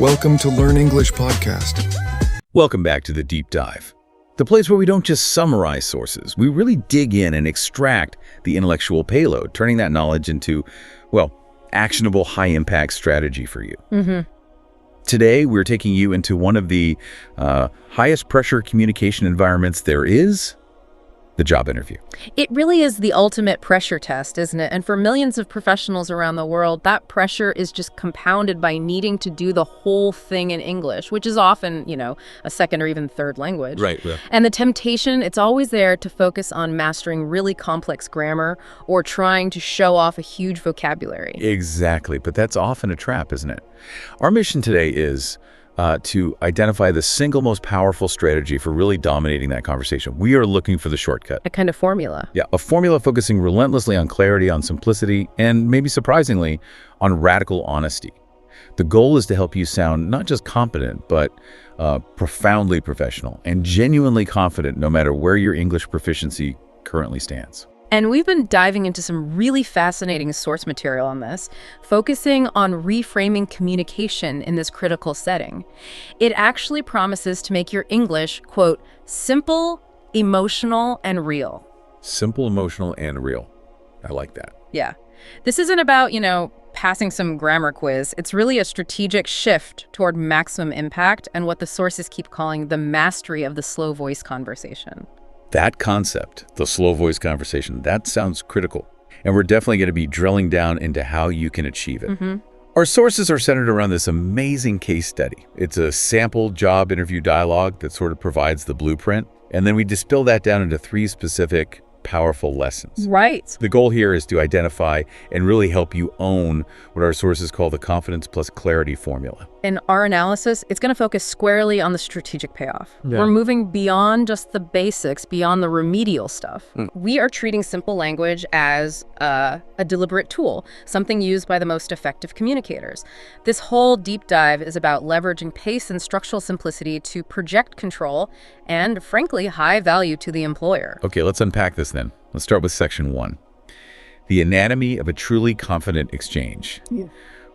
Welcome to Learn English Podcast. Welcome back to the Deep Dive, the place where we don't just summarize sources, we really dig in and extract the intellectual payload, turning that knowledge into, well, actionable high-impact strategy for you. Today, we're taking you into one of the highest pressure communication environments there is, the job interview. It really is the ultimate pressure test, isn't it? And for millions of professionals around the world, that pressure is just compounded by needing to do the whole thing in English, which is often, a second or even third language. Right. Yeah. And the temptation, it's always there to focus on mastering really complex grammar or trying to show off a huge vocabulary. Exactly. But that's often a trap, isn't it? Our mission today is to identify the single most powerful strategy for really dominating that conversation. We are looking for the shortcut. A kind of formula. Yeah, a formula focusing relentlessly on clarity, on simplicity, and maybe surprisingly, on radical honesty. The goal is to help you sound not just competent, but profoundly professional and genuinely confident no matter where your English proficiency currently stands. And we've been diving into some really fascinating source material on this, focusing on reframing communication in this critical setting. It actually promises to make your English, quote, simple, emotional, and real. Simple, emotional, and real. I like that. Yeah. This isn't about, passing some grammar quiz. It's really a strategic shift toward maximum impact and what the sources keep calling the mastery of the slow voice conversation. That concept, the slow voice conversation, that sounds critical. And we're definitely going to be drilling down into how you can achieve it. Our sources are centered around this amazing case study. It's a sample job interview dialogue that sort of provides the blueprint. And then we distill that down into 3 specific, powerful lessons. Right. The goal here is to identify and really help you own what our sources call the confidence plus clarity formula. In our analysis, it's going to focus squarely on the strategic payoff. We're moving beyond just the basics, beyond the remedial stuff. We are treating simple language as a deliberate tool, something used by the most effective communicators. This whole deep dive is about leveraging pace and structural simplicity to project control and, frankly, high value to the employer. Okay, let's unpack this then. Let's start with section 1. The anatomy of a truly confident exchange.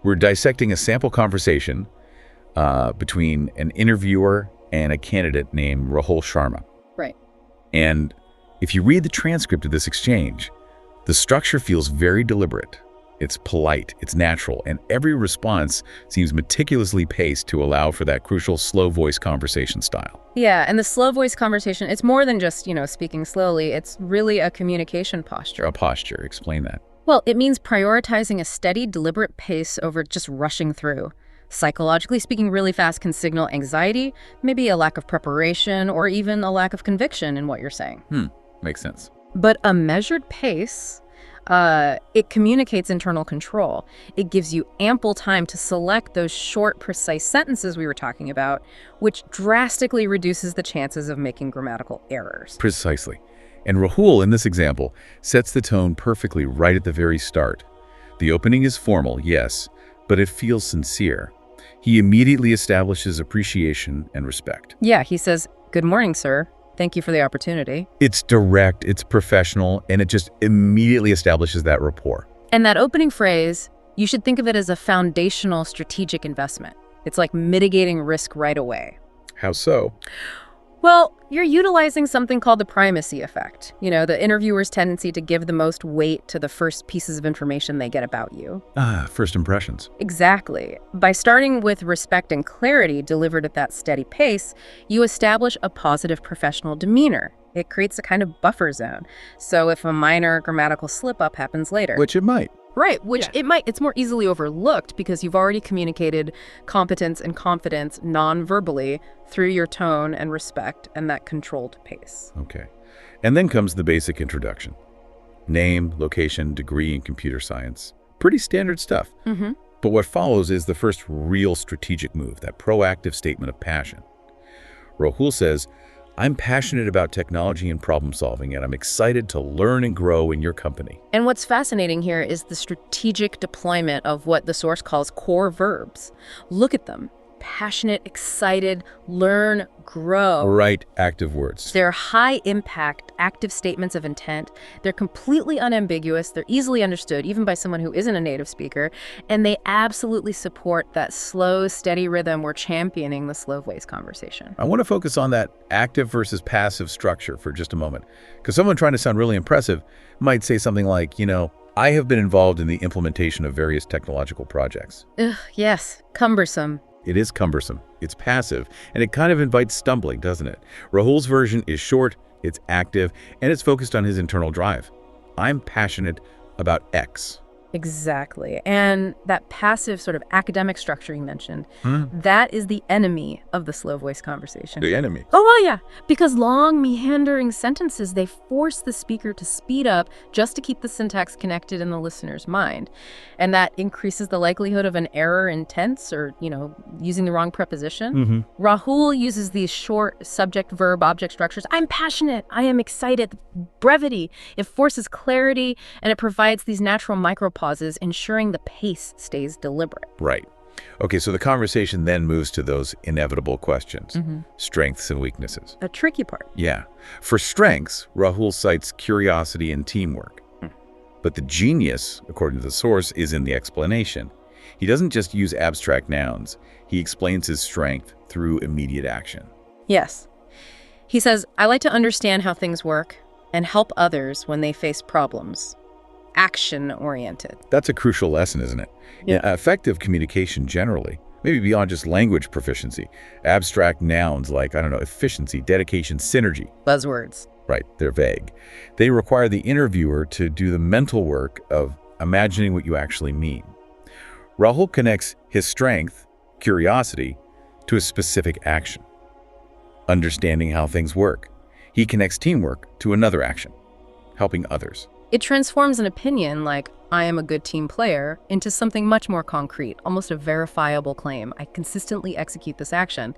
We're dissecting a sample conversation between an interviewer and a candidate named Rahul Sharma. Right. And if you read the transcript of this exchange, the structure feels very deliberate. It's polite, it's natural, and every response seems meticulously paced to allow for that crucial slow voice conversation style. Yeah, and the slow voice conversation, it's more than just, speaking slowly. It's really a communication posture. A posture, explain that. Well, it means prioritizing a steady, deliberate pace over just rushing through. Psychologically speaking, really fast can signal anxiety, maybe a lack of preparation, or even a lack of conviction in what you're saying. Makes sense. But a measured pace, it communicates internal control. It gives you ample time to select those short, precise sentences we were talking about, which drastically reduces the chances of making grammatical errors. Precisely. And Rahul, in this example, sets the tone perfectly right at the very start. The opening is formal, yes, but it feels sincere. He immediately establishes appreciation and respect. Yeah, he says, "Good morning, sir. Thank you for the opportunity." It's direct, it's professional, and it just immediately establishes that rapport. And that opening phrase, you should think of it as a foundational strategic investment. It's like mitigating risk right away. How so? Well, you're utilizing something called the primacy effect. The interviewer's tendency to give the most weight to the first pieces of information they get about you. First impressions. Exactly. By starting with respect and clarity delivered at that steady pace, you establish a positive professional demeanor. It creates a kind of buffer zone. So if a minor grammatical slip-up happens later. Which it might. Right, which it's more easily overlooked because you've already communicated competence and confidence non-verbally through your tone and respect and that controlled pace. Okay. And then comes the basic introduction. Name, location, degree in computer science. Pretty standard stuff. But what follows is the first real strategic move, that proactive statement of passion. Rahul says, "I'm passionate about technology and problem solving, and I'm excited to learn and grow in your company." And what's fascinating here is the strategic deployment of what the source calls core verbs. Look at them. passionate, excited, learn, grow. Right, active words. They're high-impact, active statements of intent. They're completely unambiguous. They're easily understood, even by someone who isn't a native speaker. And they absolutely support that slow, steady rhythm we're championing the slow voice conversation. I want to focus on that active versus passive structure for just a moment. Because someone trying to sound really impressive might say something like, I have been involved in the implementation of various technological projects. Ugh, yes, cumbersome. It is cumbersome, it's passive, and it kind of invites stumbling, doesn't it? Rahul's version is short, it's active, and it's focused on his internal drive. I'm passionate about X. Exactly. And that passive sort of academic structure you mentioned, that is the enemy of the slow voice conversation. The enemy. Oh, well, yeah. Because long, meandering sentences, they force the speaker to speed up just to keep the syntax connected in the listener's mind. And that increases the likelihood of an error in tense or, using the wrong preposition. Rahul uses these short subject, verb, object structures. I'm passionate. I am excited. Brevity. It forces clarity, and it provides these natural micropauses, ensuring the pace stays deliberate. Right. Okay, so the conversation then moves to those inevitable questions, strengths and weaknesses. A tricky part. Yeah. For strengths, Rahul cites curiosity and teamwork. But the genius, according to the source, is in the explanation. He doesn't just use abstract nouns. He explains his strength through immediate action. Yes. He says, I like to understand how things work and help others when they face problems. Action-oriented. That's a crucial lesson, isn't it? Yeah. Effective communication generally, maybe beyond just language proficiency. Abstract nouns like, efficiency, dedication, synergy. Buzzwords. Right, they're vague. They require the interviewer to do the mental work of imagining what you actually mean. Rahul connects his strength, curiosity, to a specific action. Understanding how things work. He connects teamwork to another action, helping others. It transforms an opinion like, I am a good team player, into something much more concrete, almost a verifiable claim. I consistently execute this action.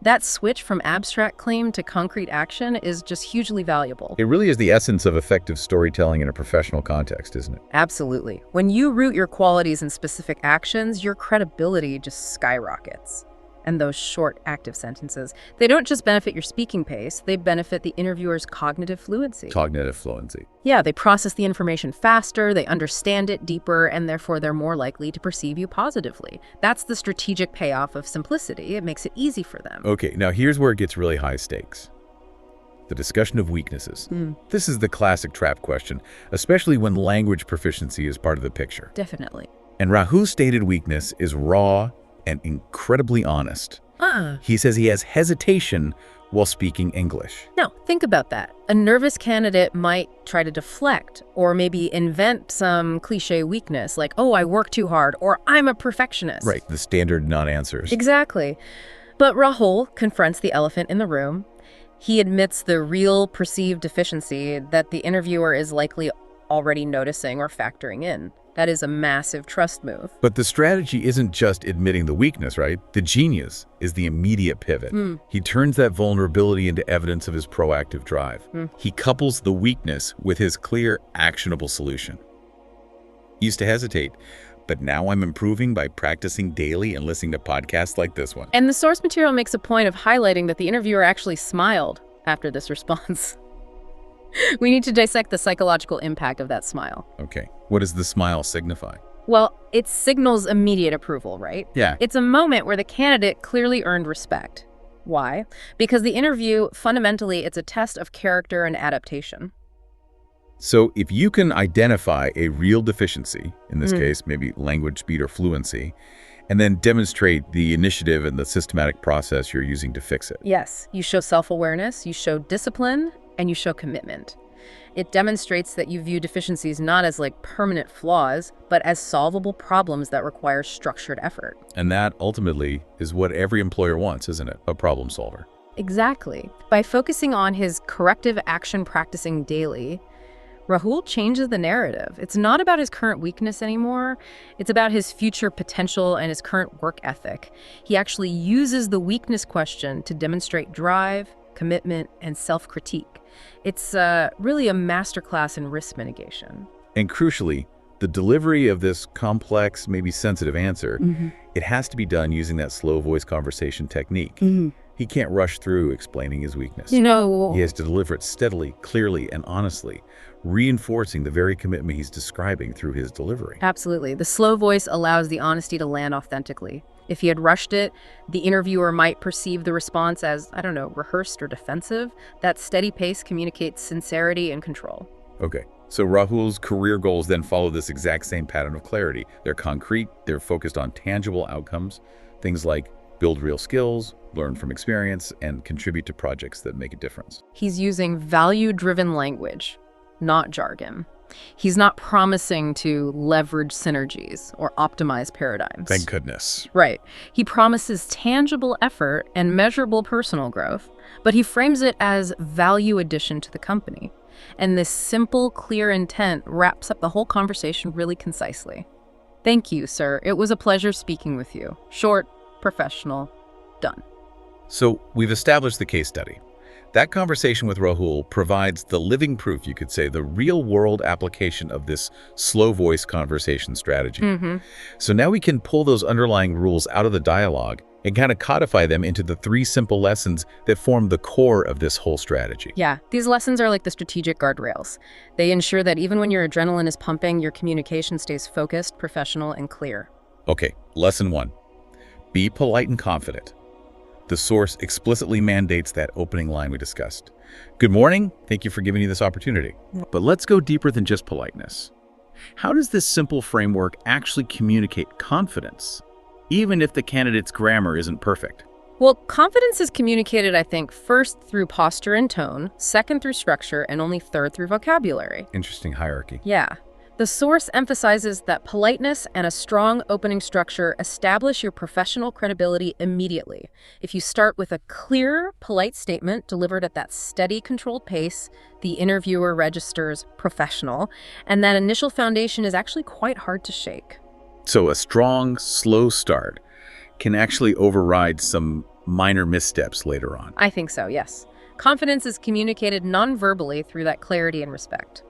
That switch from abstract claim to concrete action is just hugely valuable. It really is the essence of effective storytelling in a professional context, isn't it? Absolutely. When you root your qualities in specific actions, your credibility just skyrockets. And those short, active sentences, they don't just benefit your speaking pace, they benefit the interviewer's cognitive fluency. Cognitive fluency. Yeah, they process the information faster, they understand it deeper, and therefore they're more likely to perceive you positively. That's the strategic payoff of simplicity. It makes it easy for them. Okay, now here's where it gets really high stakes. The discussion of weaknesses. This is the classic trap question, especially when language proficiency is part of the picture. Definitely. And Rahul's stated weakness is raw and incredibly honest. He says he has hesitation while speaking English. Now, think about that. A nervous candidate might try to deflect or maybe invent some cliche weakness like, oh, I work too hard, or I'm a perfectionist. Right, the standard non-answers. Exactly. But Rahul confronts the elephant in the room. He admits the real perceived deficiency that the interviewer is likely already noticing or factoring in. That is a massive trust move. But the strategy isn't just admitting the weakness, right? The genius is the immediate pivot. He turns that vulnerability into evidence of his proactive drive. He couples the weakness with his clear, actionable solution. Used to hesitate, but now I'm improving by practicing daily and listening to podcasts like this one. And the source material makes a point of highlighting that the interviewer actually smiled after this response. We need to dissect the psychological impact of that smile. Okay, what does the smile signify? Well, it signals immediate approval, right? Yeah. It's a moment where the candidate clearly earned respect. Why? Because the interview, fundamentally, it's a test of character and adaptation. So if you can identify a real deficiency, in this case, maybe language speed or fluency, and then demonstrate the initiative and the systematic process you're using to fix it. Yes, you show self-awareness, you show discipline, and you show commitment. It demonstrates that you view deficiencies not as like permanent flaws, but as solvable problems that require structured effort. And that ultimately is what every employer wants, isn't it? A problem solver. Exactly. By focusing on his corrective action practicing daily, Rahul changes the narrative. It's not about his current weakness anymore. It's about his future potential and his current work ethic. He actually uses the weakness question to demonstrate drive, commitment, and self-critique. It's really a masterclass in risk mitigation. And crucially, the delivery of this complex, maybe sensitive answer, it has to be done using that slow voice conversation technique. He can't rush through explaining his weakness. He has to deliver it steadily, clearly, and honestly, reinforcing the very commitment he's describing through his delivery. Absolutely. The slow voice allows the honesty to land authentically. If he had rushed it, the interviewer might perceive the response as, I don't know, rehearsed or defensive. That steady pace communicates sincerity and control. Okay, so Rahul's career goals then follow this exact same pattern of clarity. They're concrete, they're focused on tangible outcomes, things like build real skills, learn from experience, and contribute to projects that make a difference. He's using value-driven language, not jargon. He's not promising to leverage synergies or optimize paradigms. Thank goodness. Right. He promises tangible effort and measurable personal growth, but he frames it as value addition to the company. And this simple, clear intent wraps up the whole conversation really concisely. Thank you, sir. It was a pleasure speaking with you. Short, professional, done. So we've established the case study. That conversation with Rahul provides the living proof, you could say, the real-world application of this slow voice conversation strategy. So now we can pull those underlying rules out of the dialogue and kind of codify them into the 3 simple lessons that form the core of this whole strategy. Yeah, these lessons are like the strategic guardrails. They ensure that even when your adrenaline is pumping, your communication stays focused, professional, and clear. Okay, lesson 1. Be polite and confident. The source explicitly mandates that opening line we discussed. Good morning. Thank you for giving me this opportunity. But let's go deeper than just politeness. How does this simple framework actually communicate confidence, even if the candidate's grammar isn't perfect? Well, confidence is communicated, I think, first through posture and tone, second through structure, and only third through vocabulary. Interesting hierarchy. Yeah. The source emphasizes that politeness and a strong opening structure establish your professional credibility immediately. If you start with a clear, polite statement delivered at that steady, controlled pace, the interviewer registers professional, and that initial foundation is actually quite hard to shake. So a strong, slow start can actually override some minor missteps later on. I think so, yes. Confidence is communicated non-verbally through that clarity and respect.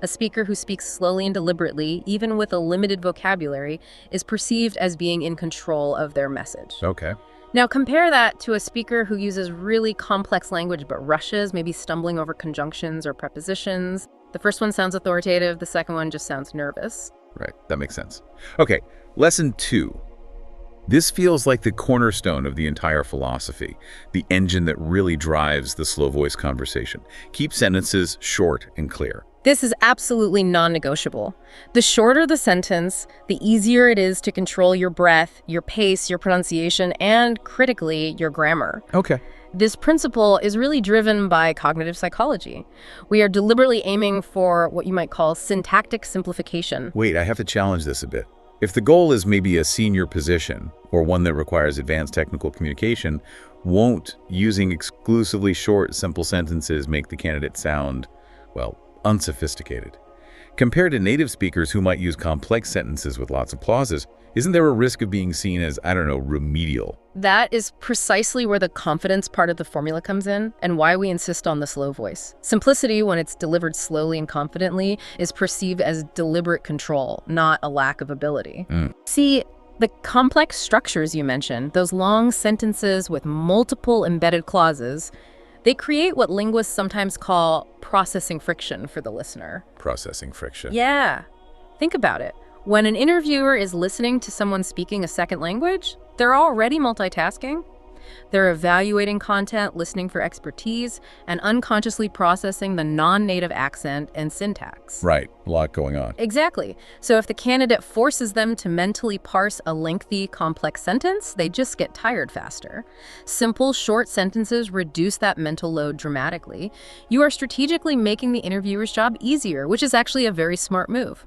A speaker who speaks slowly and deliberately, even with a limited vocabulary, is perceived as being in control of their message. Okay. Now compare that to a speaker who uses really complex language but rushes, maybe stumbling over conjunctions or prepositions. The first one sounds authoritative, the second one just sounds nervous. Right, that makes sense. Okay, lesson 2. This feels like the cornerstone of the entire philosophy, the engine that really drives the slow voice conversation. Keep sentences short and clear. This is absolutely non-negotiable. The shorter the sentence, the easier it is to control your breath, your pace, your pronunciation, and, critically, your grammar. Okay. This principle is really driven by cognitive psychology. We are deliberately aiming for what you might call syntactic simplification. Wait, I have to challenge this a bit. If the goal is maybe a senior position or one that requires advanced technical communication, won't using exclusively short, simple sentences make the candidate sound, well, unsophisticated? Compared to native speakers who might use complex sentences with lots of pauses, isn't there a risk of being seen as, I don't know, remedial? That is precisely where the confidence part of the formula comes in and why we insist on the slow voice. Simplicity, when it's delivered slowly and confidently, is perceived as deliberate control, not a lack of ability. See, the complex structures you mentioned, those long sentences with multiple embedded clauses, they create what linguists sometimes call processing friction for the listener. Processing friction. Yeah. Think about it. When an interviewer is listening to someone speaking a second language, they're already multitasking. They're evaluating content, listening for expertise, and unconsciously processing the non-native accent and syntax. Right, a lot going on. Exactly. So if the candidate forces them to mentally parse a lengthy, complex sentence, they just get tired faster. Simple, short sentences reduce that mental load dramatically. You are strategically making the interviewer's job easier, which is actually a very smart move.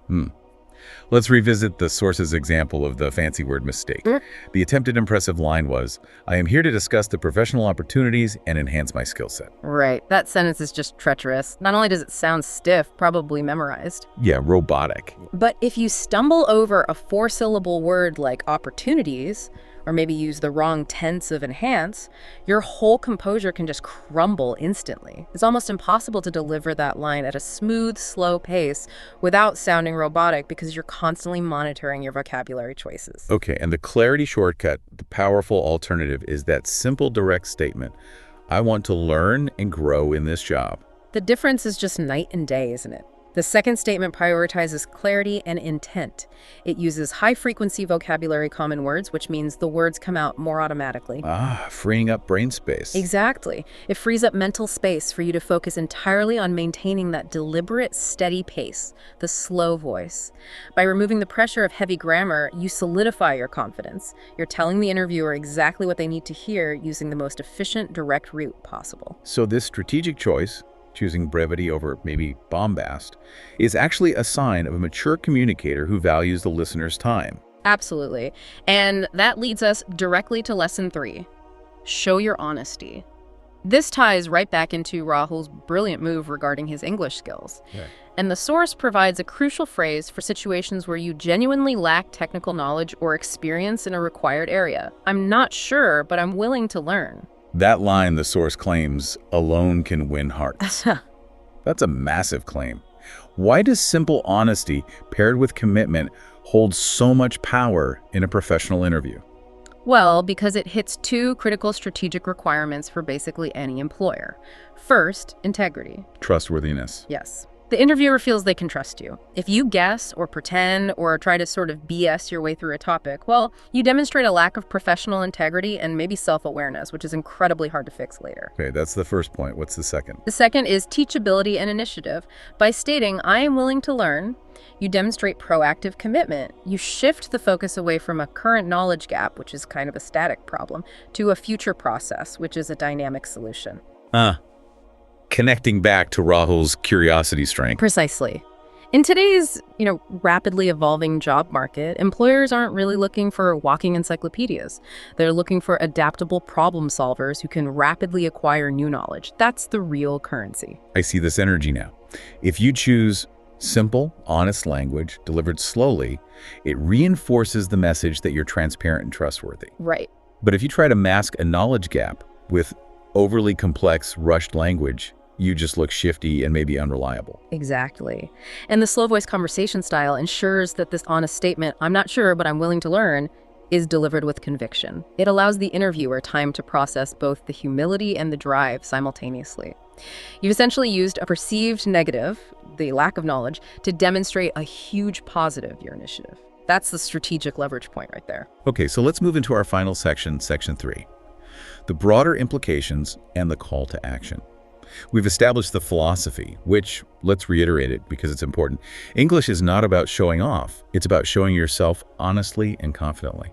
Let's revisit the source's example of the fancy word mistake. The attempted impressive line was, I am here to discuss the professional opportunities and enhance my skill set. Right. That sentence is just treacherous. Not only does it sound stiff, probably memorized. Yeah, robotic. But if you stumble over a 4-syllable word like opportunities, or maybe use the wrong tense of enhance, your whole composure can just crumble instantly. It's almost impossible to deliver that line at a smooth, slow pace without sounding robotic because you're constantly monitoring your vocabulary choices. Okay, and the clarity shortcut, the powerful alternative, is that simple, direct statement. I want to learn and grow in this job. The difference is just night and day, isn't it? The second statement prioritizes clarity and intent. It uses high-frequency vocabulary common words, which means the words come out more automatically. Freeing up brain space. Exactly. It frees up mental space for you to focus entirely on maintaining that deliberate, steady pace, the slow voice. By removing the pressure of heavy grammar, you solidify your confidence. You're telling the interviewer exactly what they need to hear using the most efficient, direct route possible. So this strategic choice, choosing brevity over maybe bombast, is actually a sign of a mature communicator who values the listener's time. Absolutely. And that leads us directly to lesson 3. Show your honesty. This ties right back into Rahul's brilliant move regarding his English skills. Yeah. And the source provides a crucial phrase for situations where you genuinely lack technical knowledge or experience in a required area. I'm not sure, but I'm willing to learn. That line, the source claims, alone can win hearts. That's a massive claim. Why does simple honesty paired with commitment hold so much power in a professional interview? Well, because it hits 2 critical strategic requirements for basically any employer. First, integrity. Trustworthiness. Yes. The interviewer feels they can trust you. If you guess or pretend or try to sort of BS your way through a topic, well, you demonstrate a lack of professional integrity and maybe self-awareness, which is incredibly hard to fix later. Okay, that's the first point. What's the second? The second is teachability and initiative. By stating, I am willing to learn, you demonstrate proactive commitment. You shift the focus away from a current knowledge gap, which is kind of a static problem, to a future process, which is a dynamic solution. Connecting back to Rahul's curiosity strength. Precisely. In today's, rapidly evolving job market, employers aren't really looking for walking encyclopedias. They're looking for adaptable problem solvers who can rapidly acquire new knowledge. That's the real currency. I see this energy now. If you choose simple, honest language delivered slowly, it reinforces the message that you're transparent and trustworthy. Right. But if you try to mask a knowledge gap with overly complex, rushed language, you just look shifty and maybe unreliable. Exactly. And the slow voice conversation style ensures that this honest statement, I'm not sure, but I'm willing to learn, is delivered with conviction. It allows the interviewer time to process both the humility and the drive simultaneously. You've essentially used a perceived negative, the lack of knowledge, to demonstrate a huge positive, your initiative. That's the strategic leverage point right there. Okay, so let's move into our final section, section 3. The broader implications and the call to action. We've established the philosophy, which, let's reiterate it because it's important. English is not about showing off. It's about showing yourself honestly and confidently.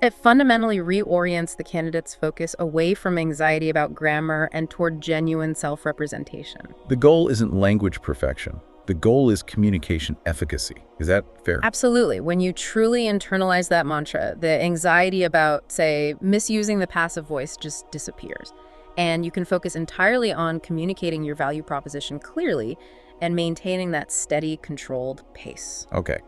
It fundamentally reorients the candidate's focus away from anxiety about grammar and toward genuine self-representation. The goal isn't language perfection. The goal is communication efficacy. Is that fair? Absolutely. When you truly internalize that mantra, the anxiety about, say, misusing the passive voice just disappears. And you can focus entirely on communicating your value proposition clearly and maintaining that steady, controlled pace. Okay.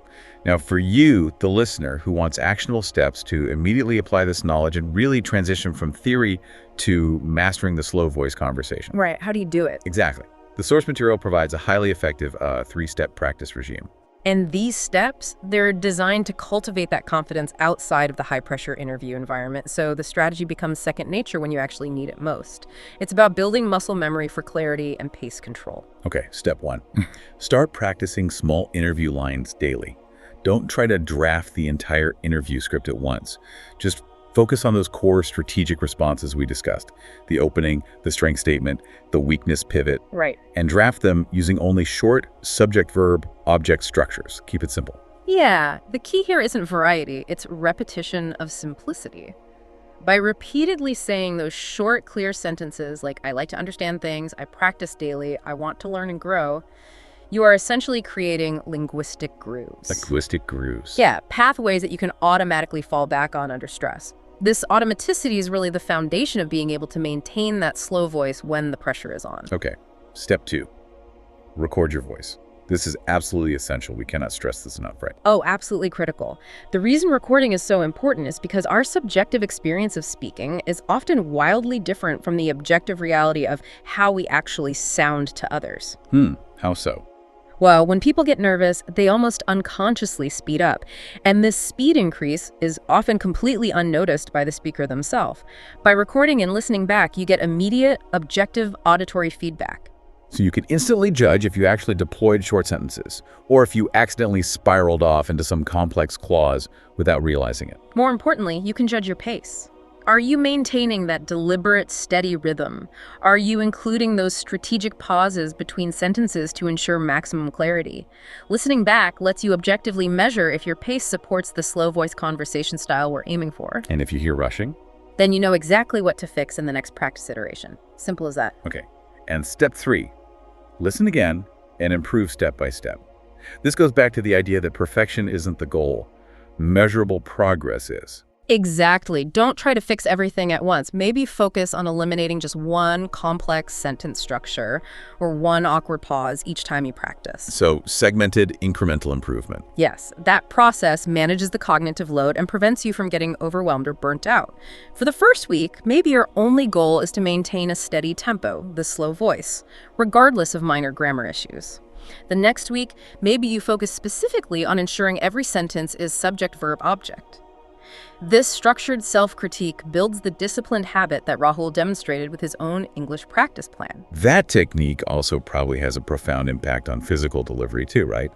Now, for you, the listener who wants actionable steps to immediately apply this knowledge and really transition from theory to mastering the slow voice conversation. Right. How do you do it? Exactly. The source material provides a highly effective 3-step practice regime. And these steps, they're designed to cultivate that confidence outside of the high-pressure interview environment, so the strategy becomes second nature when you actually need it most. It's about building muscle memory for clarity and pace control. Okay, step 1. Start practicing small interview lines daily. Don't try to draft the entire interview script at once. Just focus on those core strategic responses we discussed. The opening, the strength statement, the weakness pivot. Right. And draft them using only short subject-verb-object structures. Keep it simple. Yeah, the key here isn't variety, it's repetition of simplicity. By repeatedly saying those short, clear sentences like, I like to understand things, I practice daily, I want to learn and grow, you are essentially creating linguistic grooves. Linguistic grooves. Yeah, pathways that you can automatically fall back on under stress. This automaticity is really the foundation of being able to maintain that slow voice when the pressure is on. Okay, step 2. Record your voice. This is absolutely essential. We cannot stress this enough, right? Oh, absolutely critical. The reason recording is so important is because our subjective experience of speaking is often wildly different from the objective reality of how we actually sound to others. How so? Well, when people get nervous, they almost unconsciously speed up. And this speed increase is often completely unnoticed by the speaker themselves. By recording and listening back, you get immediate, objective auditory feedback. So you can instantly judge if you actually deployed short sentences, or if you accidentally spiraled off into some complex clause without realizing it. More importantly, you can judge your pace. Are you maintaining that deliberate, steady rhythm? Are you including those strategic pauses between sentences to ensure maximum clarity? Listening back lets you objectively measure if your pace supports the slow voice conversation style we're aiming for. And if you hear rushing? Then you know exactly what to fix in the next practice iteration. Simple as that. Okay. And step 3, listen again and improve step by step. This goes back to the idea that perfection isn't the goal. Measurable progress is. Exactly. Don't try to fix everything at once. Maybe focus on eliminating just one complex sentence structure or one awkward pause each time you practice. So segmented incremental improvement. Yes, that process manages the cognitive load and prevents you from getting overwhelmed or burnt out. For the first week, maybe your only goal is to maintain a steady tempo, the slow voice, regardless of minor grammar issues. The next week, maybe you focus specifically on ensuring every sentence is subject-verb-object. This structured self-critique builds the disciplined habit that Rahul demonstrated with his own English practice plan. That technique also probably has a profound impact on physical delivery too, right?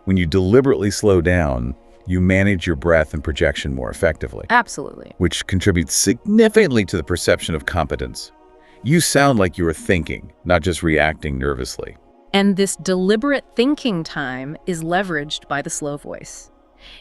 When you deliberately slow down, you manage your breath and projection more effectively. Absolutely. Which contributes significantly to the perception of competence. You sound like you are thinking, not just reacting nervously. And this deliberate thinking time is leveraged by the slow voice.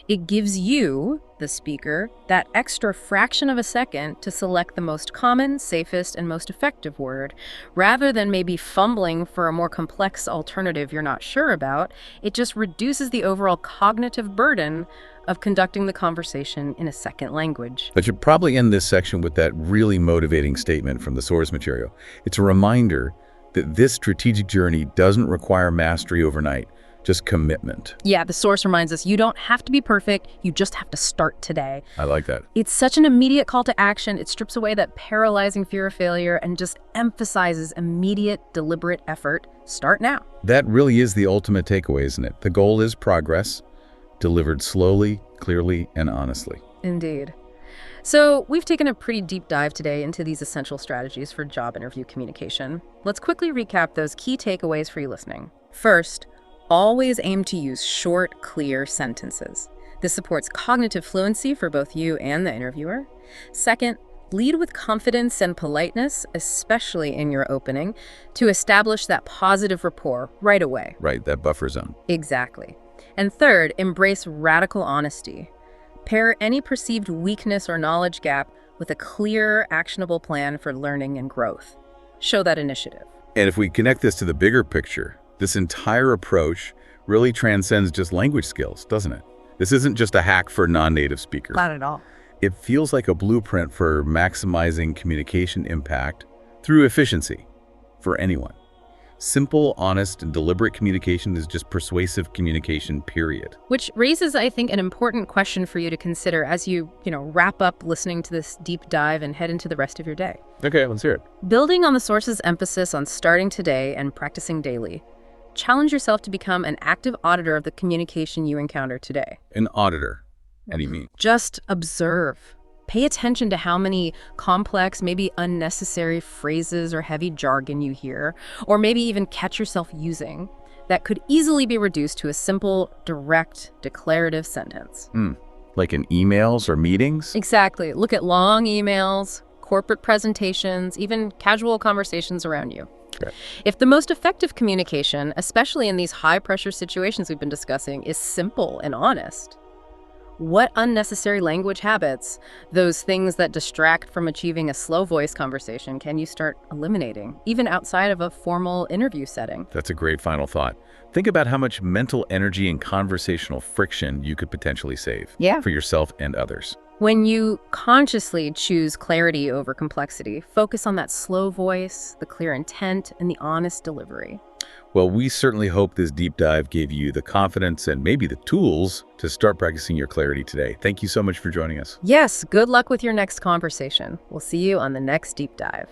It gives you, the speaker, that extra fraction of a second to select the most common, safest, and most effective word. Rather than maybe fumbling for a more complex alternative you're not sure about, it just reduces the overall cognitive burden of conducting the conversation in a second language. But you'll probably end this section with that really motivating statement from the source material. It's a reminder that this strategic journey doesn't require mastery overnight. Just commitment. Yeah, the source reminds us you don't have to be perfect, you just have to start today. I like that. It's such an immediate call to action. It strips away that paralyzing fear of failure and just emphasizes immediate, deliberate effort. Start now. That really is the ultimate takeaway, isn't it? The goal is progress, delivered slowly, clearly, and honestly. Indeed. So we've taken a pretty deep dive today into these essential strategies for job interview communication. Let's quickly recap those key takeaways for you listening. First, always aim to use short, clear sentences. This supports cognitive fluency for both you and the interviewer. Second, lead with confidence and politeness, especially in your opening, to establish that positive rapport right away. Right, that buffer zone. Exactly. And third, embrace radical honesty. Pair any perceived weakness or knowledge gap with a clear, actionable plan for learning and growth. Show that initiative. And if we connect this to the bigger picture, this entire approach really transcends just language skills, doesn't it? This isn't just a hack for non-native speakers. Not at all. It feels like a blueprint for maximizing communication impact through efficiency for anyone. Simple, honest, and deliberate communication is just persuasive communication, period. Which raises, I think, an important question for you to consider as you wrap up listening to this deep dive and head into the rest of your day. Okay, let's hear it. Building on the source's emphasis on starting today and practicing daily, challenge yourself to become an active auditor of the communication you encounter today. An auditor. What do you mean? Just observe. Pay attention to how many complex, maybe unnecessary phrases or heavy jargon you hear, or maybe even catch yourself using, that could easily be reduced to a simple, direct, declarative sentence. Like in emails or meetings? Exactly. Look at long emails, corporate presentations, even casual conversations around you. Okay. If the most effective communication, especially in these high-pressure situations we've been discussing, is simple and honest, what unnecessary language habits, those things that distract from achieving a slow voice conversation, can you start eliminating, even outside of a formal interview setting? That's a great final thought. Think about how much mental energy and conversational friction you could potentially save for yourself and others. When you consciously choose clarity over complexity, focus on that slow voice, the clear intent, and the honest delivery. Well, we certainly hope this deep dive gave you the confidence and maybe the tools to start practicing your clarity today. Thank you so much for joining us. Yes, good luck with your next conversation. We'll see you on the next deep dive.